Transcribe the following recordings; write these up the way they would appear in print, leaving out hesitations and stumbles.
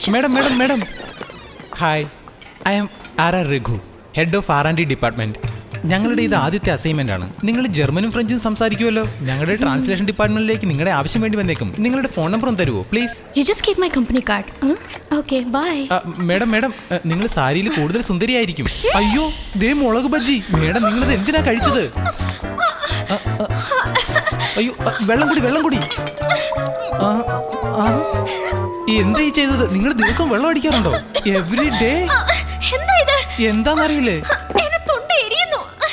Madam. Hi, I am R.R. Raghu, head of R&D department. ഞങ്ങളുടെ ഇത് ആദ്യത്തെ assignment ആണ്. നിങ്ങൾ ജർമ്മനും ഫ്രഞ്ചും സംസാരിക്കുമല്ലോ. ഞങ്ങളുടെ ട്രാൻസ്ലേഷൻ ഡിപ്പാർട്ട്മെന്റിലേക്ക് നിങ്ങളുടെ ആവശ്യം വേണ്ടി വന്നേക്കും. നിങ്ങളുടെ ഫോൺ നമ്പർ ഒന്ന് തരുമോ please? You just keep my company card. Okay, bye. Madam നിങ്ങൾ സാരിയിൽ കൂടുതൽ സുന്ദരിയായിരിക്കും. അയ്യോ ദേ മുളക് ബജ്ജി. മേഡം നിങ്ങളിത് എന്തിനാ കഴിച്ചത്? അയ്യോ വെള്ളം കുടി. എന്താ ഈ ചെയ്തത്? നിങ്ങൾ ദിവസം വെള്ളം അടിക്കാറുണ്ടോ? Every day? എന്താന്നറിയില്ലേ?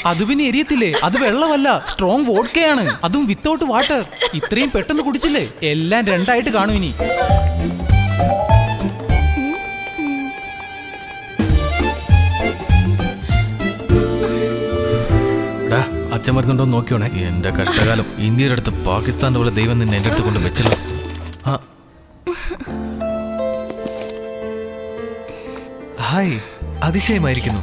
അത് പിന്നെ എരിയത്തില്ലേ? അത് വെള്ളമല്ല, സ്ട്രോങ് വോഡ്കയാണ്. അതും വിത്തൗട്ട് വാട്ടർ. ഇത്രയും പെട്ടെന്ന് കുടിച്ചില്ലേ? എല്ലാം രണ്ടായിട്ട് കാണും ഇനി. അച്ഛൻ വരുന്നുണ്ടോ നോക്കിയോണേ. എന്റെ കഷ്ടകാലം. ഇന്ത്യയുടെ അടുത്ത് പാകിസ്ഥാന്റെ പോലെ ദൈവം നിന്നെ എന്റെ അടുത്ത് കൊണ്ട് വെച്ചല്ലോ. ഹായ്, അതിശയമായിരിക്കുന്നു.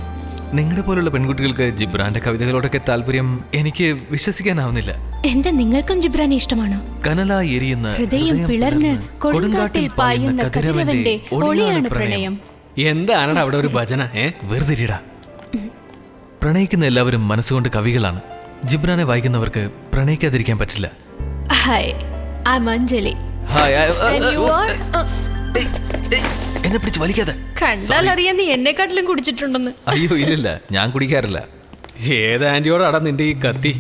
നിങ്ങളുടെ പോലുള്ള പെൺകുട്ടികൾക്ക് ജിബ്രാന്റെ കവിതകളോടൊക്കെ താല്പര്യം എനിക്ക് വിശ്വസിക്കാനാവുന്നില്ല. എന്താ നിങ്ങൾക്കും ജിബ്രാനെ ഇഷ്ടമാണോ? കനലായി എരിയുന്ന ഹൃദയം പിളർന്ന് കൊടുങ്കാട്ടിൽ പായുന്ന കതിരവന്റെ ഒളിയാണ് പ്രണയം. എന്താണ് അവിടെ ഒരു ഭജന? വെറുതെ ഇരിടാ. പ്രണയിക്കുന്ന എല്ലാവരും മനസ്സുകൊണ്ട് കവികളാണ്. ജിബ്രാനെ വായിക്കുന്നവർക്ക് പ്രണയിക്കാതിരിക്കാൻ പറ്റില്ല. Hi, I am Anjali. എന്നെ പിടിച്ച് വലിക്കാതെ. കണ്ടാലറിയാൻ നീ എന്നെക്കാട്ടിലും കുടിച്ചിട്ടുണ്ടെന്ന്. അയ്യോ ഇല്ലില്ല, ഞാൻ കുടിക്കാറില്ല. ഏത് ആന്റിയോടാടാ നിന്റെ ഈ കത്തി?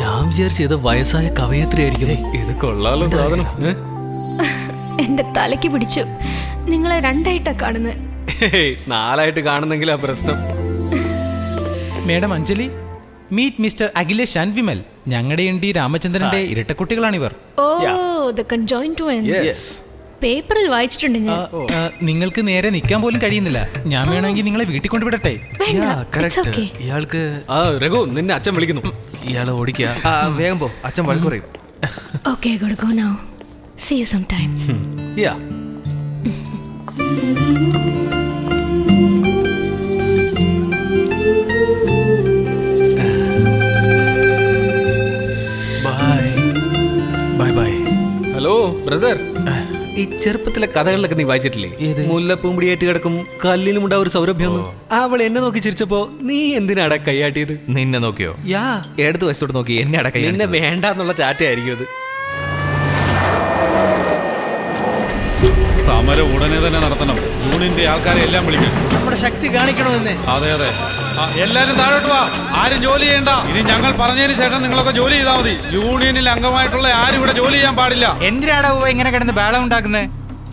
ഞാൻ വിചാരിച്ചത് വയസ്സായ കവയത്രി ആയിരിക്കും. ഇത് കൊള്ളാലോ സാധനം. എന്റെ തലയ്ക്ക് പിടിച്ചു. നിങ്ങളെ രണ്ടായിട്ടാ കാണുന്നത്. നാലായിട്ട് കാണുന്നെങ്കിലാ പ്രശ്നം. Madam Anjali, meet mister Akhilesh and Vimal. ഞങ്ങളുടെ എൻ ടി രാമചന്ദ്രന്റെ ഇരട്ടക്കുട്ടികളാണിവർ. പേപ്പറിൽ വായിച്ചിട്ടുണ്ട് ഞാൻ. നിങ്ങൾക്ക് നേരെ നിൽക്കാൻ പോലും കഴിയുന്നില്ല. ഞാൻ വേണമെങ്കിൽ നിങ്ങളെ വീട്ടിൽ കൊണ്ടുവിടട്ടെ? ഇയാൾക്ക് രഘു, നിന്നെ അച്ഛൻ വിളിക്കുന്നു. ഇയാളെ ഓടിക്കുക. വേഗം പോ, അച്ഛൻ വഴക്ക് പറയും. Okay, gotta go now. See you sometime. Yeah. Bye. Hello brother, ഈ ചെറുപ്പത്തിലെ കഥകളിലൊക്കെ നീ വായിച്ചിട്ടില്ലേ? മുല്ലപ്പൂമ്പിടിയേറ്റ് കിടക്കും കല്ലിലും ഉണ്ടാവും ഒരു സൗരഭ്യം. അവൾ എന്നെ നോക്കി ചിരിച്ചപ്പോ നീ എന്തിനാടാ കൈയാട്ടിയത്? നിന്നെ നോക്കിയോ? എടുത്ത് വശത്തോട്ട് നോക്കി എന്നെ അടക്ക. എന്നെ വേണ്ടെന്നുള്ള ടാറ്റയായിരിക്കും അത്. സമരം ഉടനെ തന്നെ നടത്തണം. യൂണിയന്റെ ആൾക്കാരെ എല്ലാം വിളിക്കണം. നമ്മുടെ ശക്തി കാണിക്കണമെന്ന്. അതെ, എല്ലാരും താഴോട്ട് വാ. ആരും ജോലി ചെയ്യണ്ട. ഇനി ഞങ്ങൾ പറഞ്ഞതിന് ശേഷം നിങ്ങളൊക്കെ ജോലി ചെയ്താൽ മതി. യൂണിയനിൽ അംഗമായിട്ടുള്ള ആരും ഇവിടെ ജോലി ചെയ്യാൻ പാടില്ല. എന്തിനാടാ ഇങ്ങനെ കിടന്ന് ബേളം ഉണ്ടാക്കുന്നത്?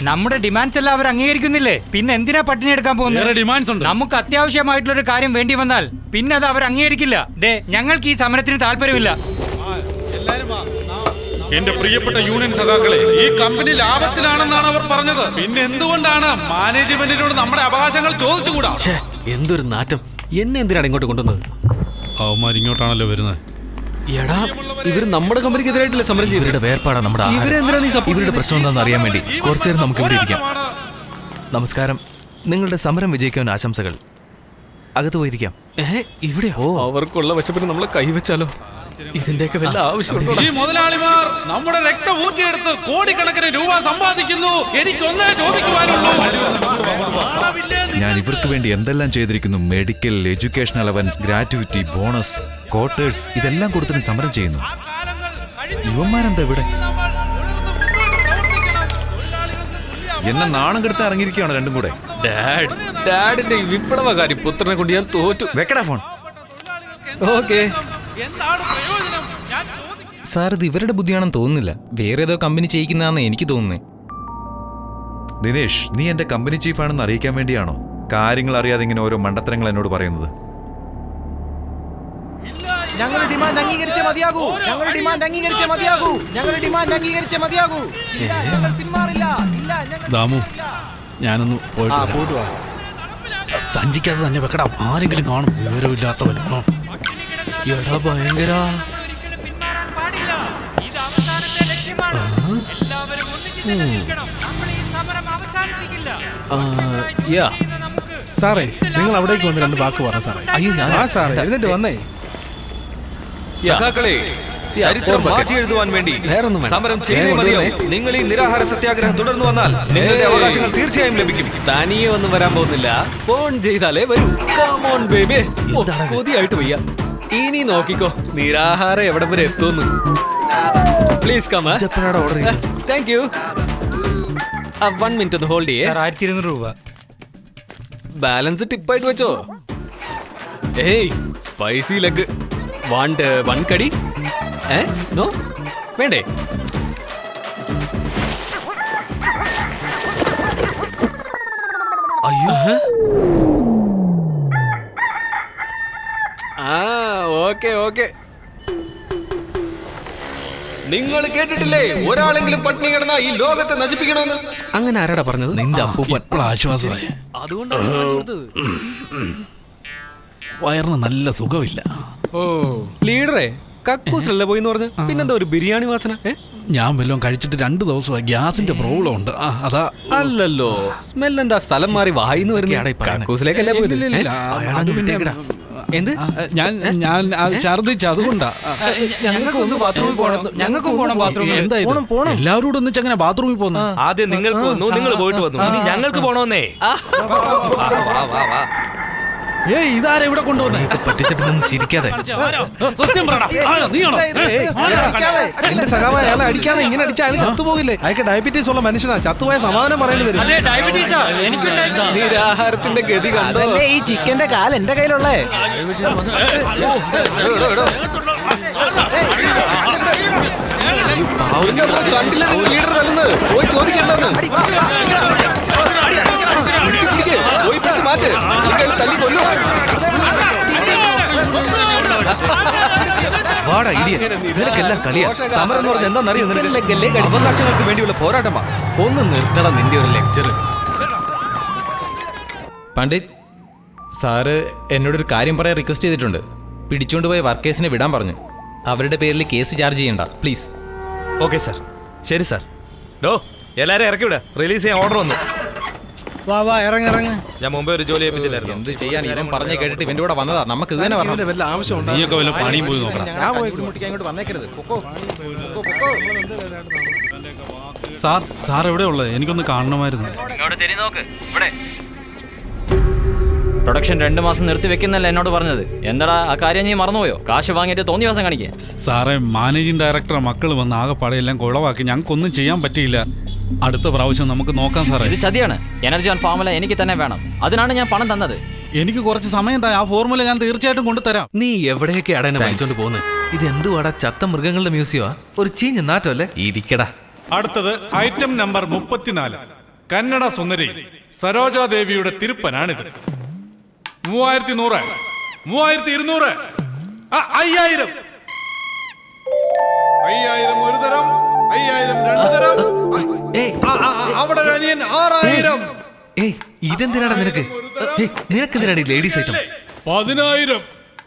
നമ്മുടെ ഡിമാൻഡ്സ് എല്ലാം അവർ അംഗീകരിക്കുന്നില്ലേ? പിന്നെ എന്തിനാ പട്ടിണി എടുക്കാൻ പോകുന്നത്? ഡിമാൻഡ്സ് ഉണ്ട്. നമുക്ക് അത്യാവശ്യമായിട്ടുള്ളൊരു കാര്യം വേണ്ടി വന്നാൽ പിന്നെ അത് അവർ അംഗീകരിക്കില്ല. ഞങ്ങൾക്ക് ഈ സമരത്തിന് താല്പര്യമില്ല. എന്റെ പ്രിയപ്പെട്ട യൂണിയൻ സഖാക്കളെ, ഈ കമ്പനി ലാഭത്തിലാണെന്നാണ് അവർ പറഞ്ഞത്. പിന്നെ എന്തുകൊണ്ടാണ് മാനേജ്മെന്റിനോട് നമ്മുടെ അവകാശങ്ങൾ ചോദിച്ചുകൂടാ? എന്തൊരു നാറ്റം. എന്നെ എന്തിനാണ് ഇങ്ങോട്ട് കൊണ്ടുവന്നത്? അവന്മാർ ഇങ്ങോട്ടാണല്ലോ വരുന്നത്. എടാ, ഇവര് നമ്മുടെ കമ്പനിക്കെതിരായിട്ടല്ലേ സമരം ചെയ്തത്? ഇവരുടെ വേർപാടാണ് നമ്മുടെ. ഇവരുടെ പ്രശ്നം എന്താണെന്ന് അറിയാൻ വേണ്ടി കുറച്ചു നേരം നമുക്ക് ഇവിടെ ഇരിക്കാം. നമസ്കാരം. നിങ്ങളുടെ സമരം വിജയിക്കാൻ ആശംസകൾ. അകത്ത് പോയിരിക്കാം. ഇവിടെ അവർക്കുള്ള വിശപ്പിന് നമ്മളെ കൈവച്ചാലോ? ഇതിന്റെയൊക്കെ വല്ല ആവശ്യമുണ്ടോ? ഈ മുതലാളിമാർ നമ്മുടെ രക്തം ഊറ്റിയെടുത്ത് കോടിക്കണക്കിന് രൂപ സമ്പാദിക്കുന്നു. എനിക്കൊന്നേ ചോദിക്കുവാനുള്ളൂ. ഞാൻ ഇവർക്ക് വേണ്ടി എന്തെല്ലാം ചെയ്തിരിക്കുന്നു. Medical, education allowance, gratuity, bonus, quarters, ഇതെല്ലാം കൊടുത്തിട്ട് സമരം ചെയ്യുന്നു. യുവന്മാരെന്താ ഇവിടെ? എന്നെ നാണം കെടുത്ത് ഇറങ്ങിയിരിക്കുകയാണ് രണ്ടും കൂടെ. ഡാഡിന്റെ ഈ വിപ്ലവകാരി പുത്രനെ കൊണ്ട് ഞാൻ തോറ്റു. വെക്കടാ ഫോൺ. ഓക്കെ സാർ, ഇത് ഇവരുടെ ബുദ്ധിയാണെന്ന് തോന്നുന്നില്ല. വേറെ ഏതോ കമ്പനി ചെയ്യിക്കുന്നതാണെന്ന് എനിക്ക് തോന്നുന്നത്. ദിനേഷ്, നീ എന്റെ കമ്പനി ചീഫാണെന്ന് അറിയിക്കാൻ വേണ്ടിയാണോ കാര്യങ്ങൾ അറിയാതെ ഇങ്ങനെ ഓരോ മണ്ടത്തരങ്ങൾ എന്നോട് പറയുന്നത്? ഞങ്ങളുടെ ഡിമാൻഡ് അംഗീകരിച്ചേ മതിയാകൂ. ദാമു, ഞാനൊന്ന് പോയിട്ട് വാ. സഞ്ചിക്കാതെ തന്നെ വെക്കടാ. ആരെങ്കിലും കാണും. വിവരമില്ലാത്തവൻ. എടാ ഭയങ്കര. സാറേ, നിങ്ങൾ അവിടേക്ക് വന്ന് രണ്ട് വാക്ക് പറ സാറേ. അയ്യോ, ഞാൻ സാറേ എഴുന്നേറ്റ് വന്നേ. സഖാക്കളെ, ചരിത്രം മാറ്റി എഴുതുവാൻ വേണ്ടി സമരം ചെയ്തേ മതിയാവും. നിങ്ങൾ ഈ നിരാഹാര സത്യാഗ്രഹം തുടർന്നു വന്നാൽ നിങ്ങളുടെ അവകാശങ്ങൾ തീർച്ചയായും ലഭിക്കും. തനിയെ ഒന്നും വരാൻ പോകുന്നില്ല, ഫോൺ ചെയ്താലേ വരൂ. കമോൺ ബേബി, കൊതിയായിട്ട് വയ്യ. ഇനി നോക്കിക്കോ നിരാഹാരം എവിടെ വരെ എത്തുന്നു. Please come. Thank you. 1 minute ഒന്ന് ഹോൾഡ് ചെയ്യേ. 1200 രൂപ. ബാലൻസ് ടിപ്പായിട്ട് വെച്ചോ. ഏയ് സ്പൈസി ലെഗ് വാണ്ട് 1 കടി. നോ വേണ്ടേ? അയ്യോ, ഓക്കെ ഓക്കെ. നിങ്ങൾ കേട്ടിട്ടില്ലേ, ഒരാളെങ്കിലും പട്ടിണി കിടന്നാ ഈ ലോകത്തെ നശിപ്പിക്കണമെന്ന്? അങ്ങനെ ആരാടാ പറഞ്ഞത്? നിന്റെ അപ്പൂപ്പൻ. ആശ്വാസമായി. അതുകൊണ്ടാണ് വയറിന് നല്ല സുഖമില്ല. ഓ ലീഡറെ കക്കൂസിലല്ലേ പോയിന്ന് പറഞ്ഞു. പിന്നെന്താ ഒരു ബിരിയാണി വാസന? ഞാൻ വല്ലതും കഴിച്ചിട്ട് 2 ദിവസമായി. ഗ്യാസിന്റെ പ്രോബ്ലം ഉണ്ട്. അതാ. അല്ലല്ലോ, സ്മെൽ എന്താ സ്ഥലം മാറി വായിന്ന് വരുന്ന? കക്കൂസിലേക്കല്ലേ പോയത്? എന്ത്? ഞാൻ ഛർദിച്ചു, അതുകൊണ്ടാ. ഞങ്ങൾക്കൊന്ന് ബാത്റൂമിൽ പോകണം. ഞങ്ങൾക്കും പോകണം ബാത്റൂമിൽ. എന്താ ഇത്? എല്ലാവരും ഒന്നിച്ച് അങ്ങനെ ബാത്റൂമിൽ പോകുന്നു? ആദ്യം നിങ്ങൾക്ക് വന്നു, നിങ്ങൾ പോയിട്ട് വന്നു, ഇനി ഞങ്ങൾക്ക് പോണോന്നേ. ഏയ്, ഇതാരെ ഇവിടെ കൊണ്ടുവന്നേ? പറ്റിച്ചിട്ട് നിന്ന് ചിരിക്കാതെ. സത്യം പറയടാ. നീയാണോ? എന്റെ സഖാവായ അയാളെ അടിക്കാതെ ഇങ്ങനെ അടിച്ചാൽ അയാൾ ചത്തുപോകില്ലേ? അയാൾക്ക് ഡയബറ്റീസ് ഉള്ള മനുഷ്യനാ. ചത്തുപോയ സമാധാനം പറയേണ്ടി വരും. നിരാഹാരത്തിന്റെ ഗതി കണ്ടോ? ഈ ചിക്കന്റെ കാൽ എന്റെ കയ്യിലുള്ളേ. കണ്ടില്ല ലീഡർ തല്ലുന്നത്? പോയി ചോദിക്കെന്താന്ന്. പോയി പിടിച്ച് മാറ്റ്. തല്ലി കൊല്ലു. വാടാ ഇടിയ, നിനക്കെല്ലാം കളിയാ. സമരം എന്ന് പറഞ്ഞാൽ എന്താണെന്നറിയോ നിനക്ക്? അവകാശങ്ങൾക്ക് വേണ്ടിയുള്ള പോരാട്ടമാ. ഒന്ന് നിർത്തണം നിന്റെ ഒരു ലെക്ചർ. പണ്ഡിറ്റ് സാറ് എന്നോടൊരു കാര്യം പറയാൻ റിക്വസ്റ്റ് ചെയ്തിട്ടുണ്ട്. പിടിച്ചുകൊണ്ട് പോയ വർക്കേഴ്സിനെ വിടാൻ പറഞ്ഞു. അവരുടെ പേരിൽ കേസ് ചാർജ് ചെയ്യണ്ട പ്ലീസ്. ഓക്കെ സാർ, ശരി സാർ. ഡോ എല്ലാരും ഇറക്കി വിട. റിലീസ് ചെയ്യാൻ ഓർഡർ വന്നു. വാ ഇറങ്ങ. ഞാൻ മുമ്പേ ഒരു ജോലി ഏൽപ്പിച്ചില്ലായിരുന്നു. എന്ത് ചെയ്യാൻ, ഇവൻ പറഞ്ഞേ കേട്ടിട്ട് ഇവന്റെ കൂടെ വന്നതാ. നമുക്ക് ഇത് തന്നെ പറഞ്ഞു. നീയൊക്കെ വല്ല പണിയും പോയി നോക്കണം. ഇങ്ങോട്ട് വന്നേക്കരുത്. സാർ എവിടെ ഉള്ളത്? എനിക്കൊന്ന് കാണണമായിരുന്നു. പ്രൊഡക്ഷൻ 2 മാസം നിർത്തി വെക്കുന്നല്ല എന്നോട് പറഞ്ഞത്. എന്താടാ ആ കാര്യം നീ മറന്നുപോയോ? കാശ് വാങ്ങിയിട്ട് തോന്നിയ ദിവസം കാണിക്കേ. സാറേ, മാനേജിംഗ് ഡയറക്ടർ മക്കൾ വന്ന് ആകെപ്പാടെയെല്ലാം കുളവാക്കി. ഞങ്ങൾക്കൊന്നും ചെയ്യാൻ പറ്റിയില്ല. അടുത്ത പ്രാവശ്യം നമുക്ക് നോക്കാം സാറേ. ഇത് ചതിയാണ്. എനർജി ഓൺ ഫോർമുല എനിക്ക് തന്നെ വേണം. അതിനാണ് ഞാൻ പണം തന്നത്. എനിക്ക് കുറച്ച് സമയം താ. ആ ഫോർമുല ഞാൻ തീർച്ചയായിട്ടും കൊണ്ടുതരാം. നീ എവിടെയൊക്കെ അടനെ വാങ്ങിച്ചോണ്ട് പോകുന്നത്? ഇത് എന്തുവാടാ, ചത്ത മൃഗങ്ങളുടെ മ്യൂസിയമാ? ഒരു ചീഞ്ഞ നാറ്റമല്ലേ? ഇരിക്കടാ. അടുത്തത് ഐറ്റം നമ്പർ 34. കന്നഡ സുന്ദരി സരോജാദേവിയുടെ തിരുപ്പനാണിത്. 3100, 3200, 5000. 5000 ഒരു തരം, 5000 രണ്ട് തരം. അവിടെ ഒരു അനിയൻ 6000. ഇതെന്തിനാണ് നിനക്ക്? നിനക്കെന്തിനാണ് ഈ ലേഡീസ് ഐറ്റം? 10000.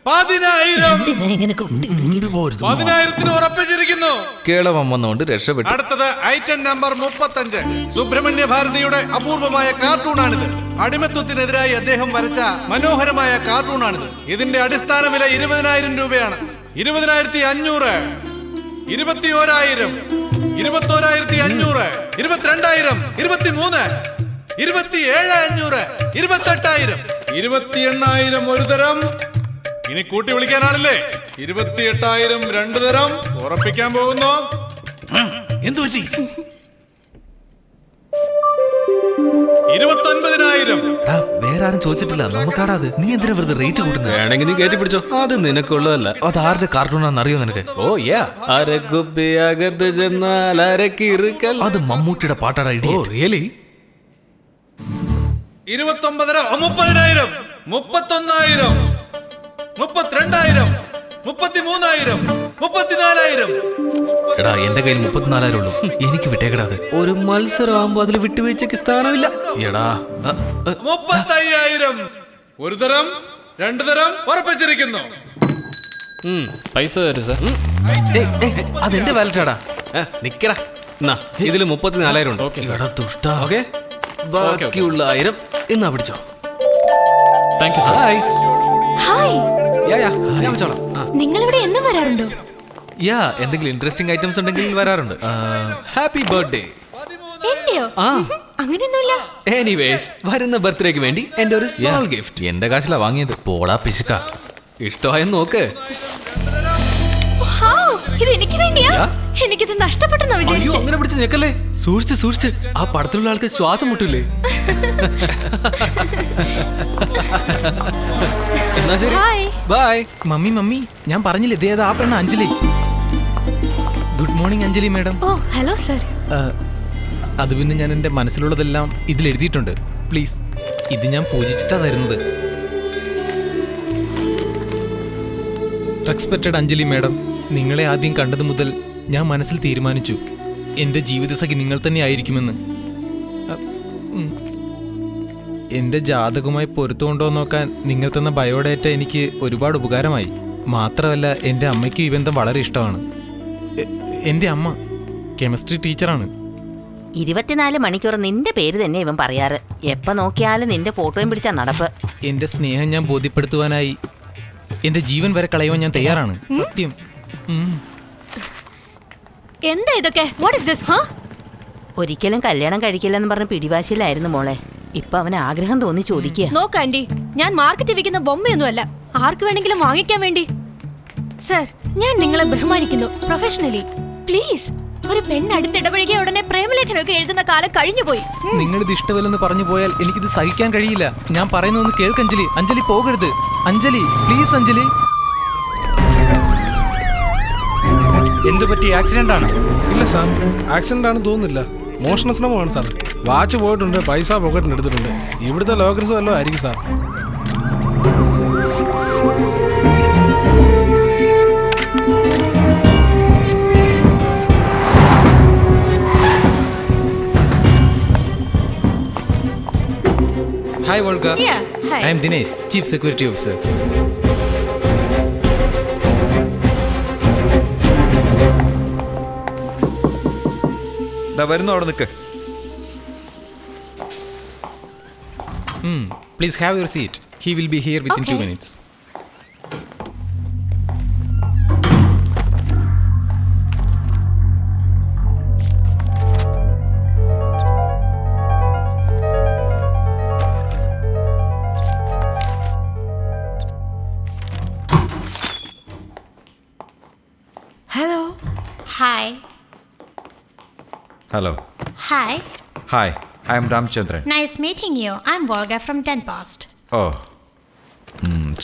10000ത്തിന് ഉറപ്പിച്ചിരിക്കുന്നു. കേളവം വന്നുകൊണ്ട് രക്ഷപ്പെട്ടു. അടുത്തത് ഐറ്റം നമ്പർ 35. സുബ്രഹ്മണ്യ ഭാരതിയുടെ അപൂർവമായ കാർട്ടൂണാണിത്. അടിമത്വത്തിനെതിരായി അദ്ദേഹം വരച്ച മനോഹരമായ കാർട്ടൂണാണിത്. ഇതിന്റെ അടിസ്ഥാന വില 20000 രൂപയാണ്. 20500, 21000, 21500, 22000, 23, 27500, 28000, 28000 ഒരു തരം. ഇനി കൂട്ടി വിളിക്കാനാണല്ലേ? 28000 രണ്ടു തരം. ഉറപ്പിക്കാൻ പോകുന്നു. എന്തു പറ്റി? 29000. വേറെ ആരും ചോദിച്ചിട്ടില്ല, നമുക്കാടാ അത്. നീ എന്തിനാ വെറുതെ റേറ്റ് കൂട്ടുന്നത്? വേണമെങ്കിൽ നീ കയറ്റി പിടിച്ചോ, അത് നിനക്കുള്ളതല്ല. അത് ആരുടെ കാർട്ടൂണാന്ന് അറിയോ നിനക്ക്? ഓ യാ, അരകുപ്പിയകത്ത് ചെന്നാൽ അരക്കിറുക്കൽ. അത് മമ്മൂട്ടിയുടെ പാട്ടാടാ. ഇടി. റിയലി? 29,000, 30,000, 31,000, 32,000, 33,000, 34,000. എടാ, എന്റെ കയ്യിൽ 34,000 ഉള്ളൂ. എനിക്ക് വിട്ടേക്കടാ അത്. ഒരു മത്സരമാകുമ്പോ അതിൽ വിട്ടുവീഴ്ചക്ക് സ്ഥാനമില്ല. എടാ, 35,000 ഒരു തരം, രണ്ടു തരം. ഉറപ്പിച്ചിരിക്കുന്നു. പൈസ തരും സാർ. അതെന്റെ വാലറ്റാടാ. നിക്കടാ. ഇതില് 34,000 ഉണ്ട്. ഓക്കെ, ബാക്കിയുള്ള 1000 എന്നാ പിടിച്ചോ. Thank you sir. ഹായ്, ഞാൻ വെച്ചോളാം. നിങ്ങൾ ഇവിടെ എന്നും വരാറുണ്ടോ? യാ എന്തെങ്കിലും ഇൻട്രസ്റ്റിംഗ് ഐറ്റംസ് ഉണ്ടെങ്കിൽ വരാറുണ്ട്. Happy birthday. എന്റെയോ? ആ. അങ്ങനെയൊന്നുമില്ല. എനിവേസ് വരുന്ന ബർത്ത്ഡേക്ക് വേണ്ടി എന്റെ ഒരു സ്മോൾ ഗിഫ്റ്റ്. എന്റെ കാശിലാ വാങ്ങിയത്. പോടാ പിശുക്ക. ഇഷ്ടമായെന്ന് നോക്ക്. ഇത് എനിക്ക് വേണ്ടിയാ? എനിക്കിത് നഷ്ടപ്പെട്ടെന്നാ അയ്യോ വിചാരിച്ചു. അങ്ങനെ പിടിച്ച് ഞെക്കല്ലേ. സൂക്ഷിച്ച് ആ പടത്തിലുള്ള ആൾക്ക് ശ്വാസം മുട്ടില്ലേ. എന്നാ ശരി, ഹായ്. ബൈ. മമ്മി ഞാൻ പറഞ്ഞില്ലേ ഇതേ ആ പെണ്ണ Anjali. Good morning Anjali madam. Oh hello sir. അത് പിന്നെ ഞാൻ എൻ്റെ മനസ്സിലുള്ളതെല്ലാം ഇതിൽ എഴുതിയിട്ടുണ്ട്. പ്ലീസ്, ഇത് ഞാൻ പൂജിച്ചിട്ടാ തരുന്നത്. റെസ്പെക്റ്റഡ് അഞ്ജലി മാഡം, നിങ്ങളെ ആദ്യം കണ്ടത് മുതൽ ഞാൻ മനസ്സിൽ തീരുമാനിച്ചു എൻ്റെ ജീവിതസഖി നിങ്ങൾ തന്നെ ആയിരിക്കുമെന്ന്. എൻ്റെ ജാതകവുമായി പൊരുത്തമുണ്ടോ നോക്കാൻ നിങ്ങൾ തന്ന ബയോഡേറ്റ എനിക്ക് ഒരുപാട് ഉപകാരമായി. മാത്രമല്ല എൻ്റെ അമ്മയ്ക്ക് ഈ ബന്ധം വളരെ ഇഷ്ടമാണ്. എൻ്റെ അമ്മ കെമിസ്ട്രി ടീച്ചറാണ്. 24 മണിക്കൂർ നിന്റെ പേര് തന്നെ ഇവൻ പറയാറ്. എപ്പോ നോക്കിയാലും നിന്റെ ഫോട്ടോയും പിടിച്ചാ നടപ്പ്. എൻ്റെ സ്നേഹം ഞാൻ ബോധ്യപ്പെടുത്തുവാനായി എൻ്റെ ജീവൻ വരെ കളയുവാൻ ഞാൻ തയ്യാറാണ്. സത്യം. എന്താ ഇതൊക്കെ? What is this? ഒരിക്കലും കല്യാണം കഴിക്കില്ലെന്ന് പറഞ്ഞ് പിടിവാശിയിലായിരുന്നു മോളെ. ഇപ്പൊ അവന് ആഗ്രഹം തോന്നി ചോദിക്കുക. നോക്ക് ആന്റി, ഞാൻ മാർക്കറ്റിൽ വിൽക്കുന്ന ബൊമ്മയൊന്നുമല്ല. ആർക്ക് വേണമെങ്കിലും വാങ്ങിക്കാൻ വേണ്ടി. സർ, ഞാൻ നിങ്ങളെ ബഹുമാനിക്കുന്നു പ്രൊഫഷണലി. പ്ലീസ്, ഒരു പെണ്ണ് അടുത്തിടപഴകിയ ഉടനെ പ്രേമലേഖനമൊക്കെ എഴുതുന്ന കാലം കഴിഞ്ഞുപോയി. നിങ്ങളിത് ഇഷ്ടമല്ലെന്ന് പറഞ്ഞു പോയാൽ എനിക്കിത് സഹിക്കാൻ കഴിയില്ല. ഞാൻ പറയുന്നൊന്ന് കേൾക്ക് അഞ്ജലി. അഞ്ജലി പോകരുത്. അഞ്ജലി പ്ലീസ്. അഞ്ജലി. എന്തു പറ്റി? ആക്സിഡന്റ് ആണ്? ഇല്ല സാർ, ആക്സിഡന്റ് ആണെന്ന് തോന്നുന്നില്ല. മോഷണ ശ്രമമാണ് സാർ. വാച്ച് പോയിട്ടുണ്ട്, പൈസ പോക്കറ്റിന് എടുത്തിട്ടുണ്ട്. ഇവിടുത്തെ ലോക്കൽസ് വല്ലതും ആയിരിക്കും sir. Hi Volga. Yeah, hi. I M Dinesh, chief security officer. വരുന്നു, അവിടെ നിൽക്ക്. Please have your seat. He will be here within 2 minutes. Hello. Hi. Hello. Hi. Hi, I am Ramchandran. Nice meeting you. I'm Volga from Denpast. Oh.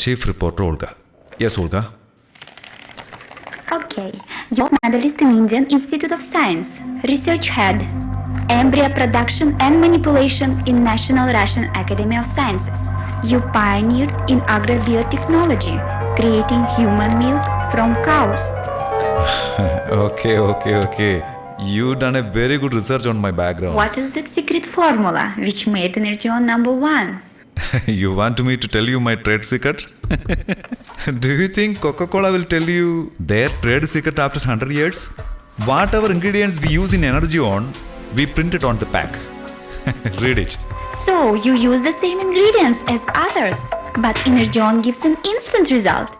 Chief Reporter Olga. Yes, Olga. Okay. Your medalist in Indian Institute of Science, research head, embryo production and manipulation in National Russian Academy of Sciences. You pioneered in agrobiotechnology, creating human milk from cows. Okay. You done a very good research on my background. What is that secret formula which made Energeon #1? You want me to tell you my trade secret? Do you think Coca-Cola will tell you their trade secret after 100 years? Whatever ingredients we use in Energeon, we print it on the pack. Read it. So you use the same ingredients as others, but Energeon gives an instant result.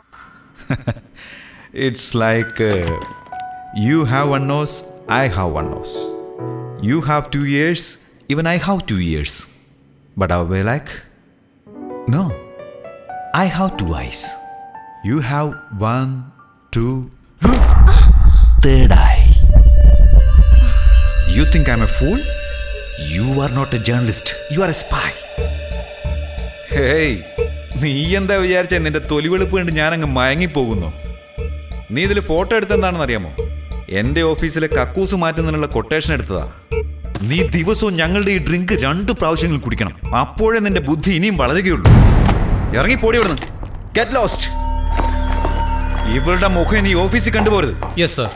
It's like you have one nose, I have one nose. You have 2 ears, even I have 2 ears. But are we like? No. I have 2 eyes. You have 1, 2, third eye. You think I'm a fool? You are not a journalist. You are a spy. Hey, നീ എന്താ വിചാരിച്ച നിന്റെ തൊലിവെളുപ്പ് കണ്ട് ഞാനങ്ങ് മയങ്ങിപ്പോകുന്നു. നീ ഇതിൽ photo എടുത്തെന്താണെന്ന് അറിയാമോ? എൻ്റെ ഓഫീസിലെ കക്കൂസ് മാറ്റുന്നതിനുള്ള കൊട്ടേഷൻ എടുത്തതാ. നീ ദിവസവും ഞങ്ങളുടെ ഈ ഡ്രിങ്ക് 2 പ്രാവശ്യങ്ങൾ കുടിക്കണം. അപ്പോഴേ നിന്റെ ബുദ്ധി ഇനിയും വളരുകയുള്ളൂ. ഇറങ്ങിപ്പോടി ഇവിടുന്ന്. Get lost. ഇവരുടെ മുഖം ഇനി ഓഫീസിൽ കണ്ടുപോരുത്. Yes sir.